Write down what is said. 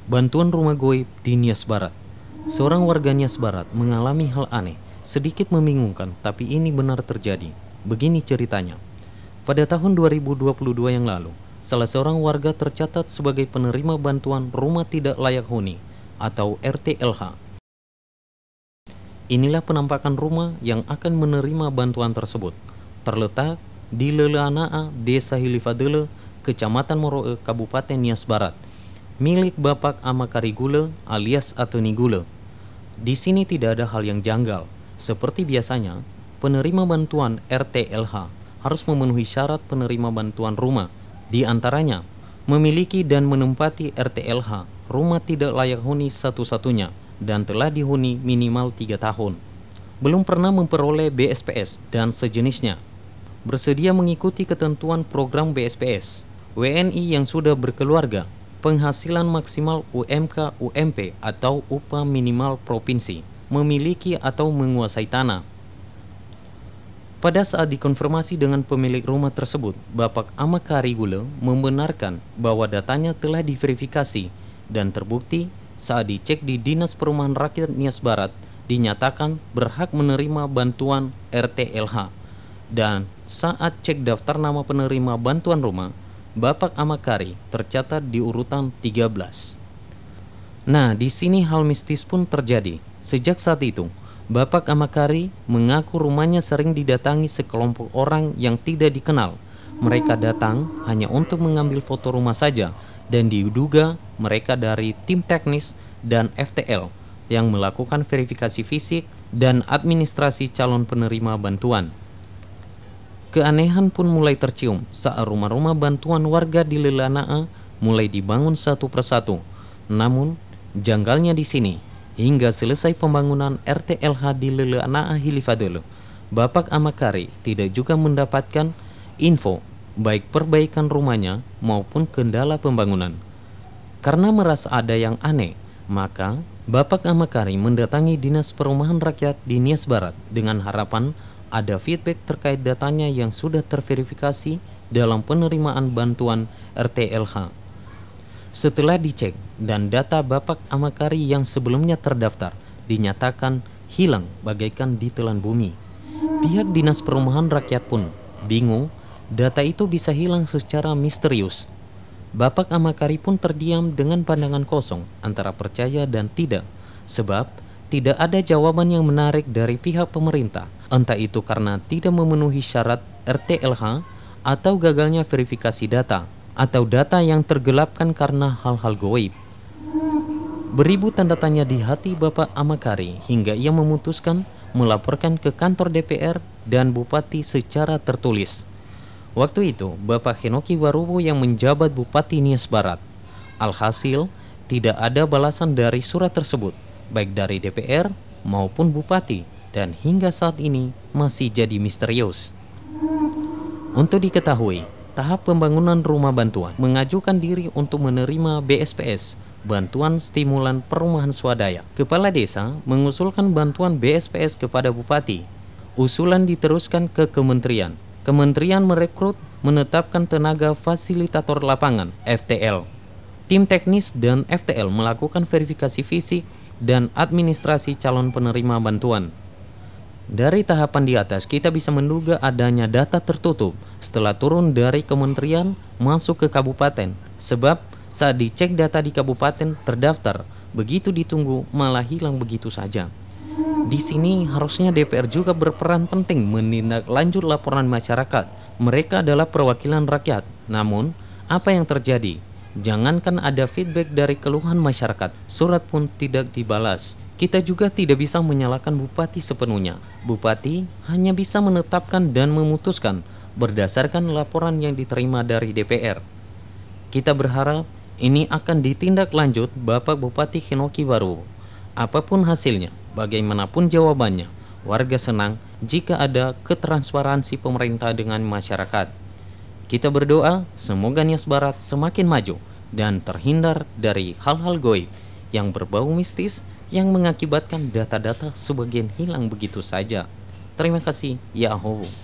Bantuan rumah goib di Nias Barat. Seorang warga Nias Barat mengalami hal aneh, sedikit membingungkan, tapi ini benar terjadi. Begini ceritanya. Pada tahun 2022 yang lalu, salah seorang warga tercatat sebagai penerima bantuan rumah tidak layak huni atau RTLH. Inilah penampakan rumah yang akan menerima bantuan tersebut. Terletak di Leleanaa, Desa Hilifadele, Kecamatan Moroe, Kabupaten Nias Barat, milik Bapak Amakari Gule alias Atoni Gule. Di sini tidak ada hal yang janggal. Seperti biasanya, penerima bantuan RTLH harus memenuhi syarat penerima bantuan rumah. Di antaranya, memiliki dan menempati RTLH, rumah tidak layak huni satu-satunya, dan telah dihuni minimal 3 tahun. Belum pernah memperoleh BSPS dan sejenisnya. Bersedia mengikuti ketentuan program BSPS, WNI yang sudah berkeluarga, penghasilan maksimal UMK UMP atau upah minimal provinsi, memiliki atau menguasai tanah. Pada saat dikonfirmasi dengan pemilik rumah tersebut, Bapak Amakari Gule membenarkan bahwa datanya telah diverifikasi dan terbukti saat dicek di Dinas Perumahan Rakyat Nias Barat dinyatakan berhak menerima bantuan RTLH. Dan saat cek daftar nama penerima bantuan rumah, Bapak Amakari tercatat di urutan 13. Nah, di sini hal mistis pun terjadi. Sejak saat itu, Bapak Amakari mengaku rumahnya sering didatangi sekelompok orang yang tidak dikenal. Mereka datang hanya untuk mengambil foto rumah saja, dan diduga mereka dari tim teknis dan FTL yang melakukan verifikasi fisik dan administrasi calon penerima bantuan. Keanehan pun mulai tercium saat rumah-rumah bantuan warga di Leleanaa mulai dibangun satu persatu. Namun, janggalnya di sini, hingga selesai pembangunan RTLH di Leleanaa Hilifadele, Bapak Amakari tidak juga mendapatkan info baik perbaikan rumahnya maupun kendala pembangunan. Karena merasa ada yang aneh, maka Bapak Amakari mendatangi Dinas Perumahan Rakyat di Nias Barat dengan harapan ada feedback terkait datanya yang sudah terverifikasi dalam penerimaan bantuan RTLH. Setelah dicek dan data Bapak Amakari yang sebelumnya terdaftar dinyatakan hilang bagaikan ditelan bumi, pihak Dinas Perumahan Rakyat pun bingung data itu bisa hilang secara misterius. Bapak Amakari pun terdiam dengan pandangan kosong antara percaya dan tidak, sebab tidak ada jawaban yang menarik dari pihak pemerintah, entah itu karena tidak memenuhi syarat RTLH atau gagalnya verifikasi data, atau data yang tergelapkan karena hal-hal goib. Beribu tanda tanya di hati Bapak Amakari hingga ia memutuskan melaporkan ke kantor DPR dan Bupati secara tertulis. Waktu itu, Bapak Henoki Warubo yang menjabat Bupati Nias Barat. Alhasil, tidak ada balasan dari surat tersebut, baik dari DPR maupun Bupati, dan hingga saat ini masih jadi misterius. Untuk diketahui, tahap pembangunan rumah bantuan mengajukan diri untuk menerima BSPS, Bantuan Stimulan Perumahan Swadaya. Kepala Desa mengusulkan bantuan BSPS kepada Bupati. Usulan diteruskan ke Kementerian. Kementerian merekrut menetapkan tenaga fasilitator lapangan (FTL). Tim teknis dan FTL melakukan verifikasi fisik dan administrasi calon penerima bantuan. Dari tahapan di atas kita bisa menduga adanya data tertutup setelah turun dari kementerian masuk ke kabupaten, sebab saat dicek data di kabupaten terdaftar, begitu ditunggu malah hilang begitu saja. Di sini harusnya DPR juga berperan penting menindaklanjut laporan masyarakat. Mereka adalah perwakilan rakyat. Namun, apa yang terjadi? Jangankan ada feedback dari keluhan masyarakat, surat pun tidak dibalas. Kita juga tidak bisa menyalahkan Bupati sepenuhnya. Bupati hanya bisa menetapkan dan memutuskan berdasarkan laporan yang diterima dari DPR. Kita berharap ini akan ditindaklanjut Bapak Bupati Henoki Warubo. Apapun hasilnya, bagaimanapun jawabannya, warga senang jika ada ketransparansi pemerintah dengan masyarakat. Kita berdoa semoga Nias Barat semakin maju dan terhindar dari hal-hal goib yang berbau mistis yang mengakibatkan data-data sebagian hilang begitu saja. Terima kasih, ya Allah.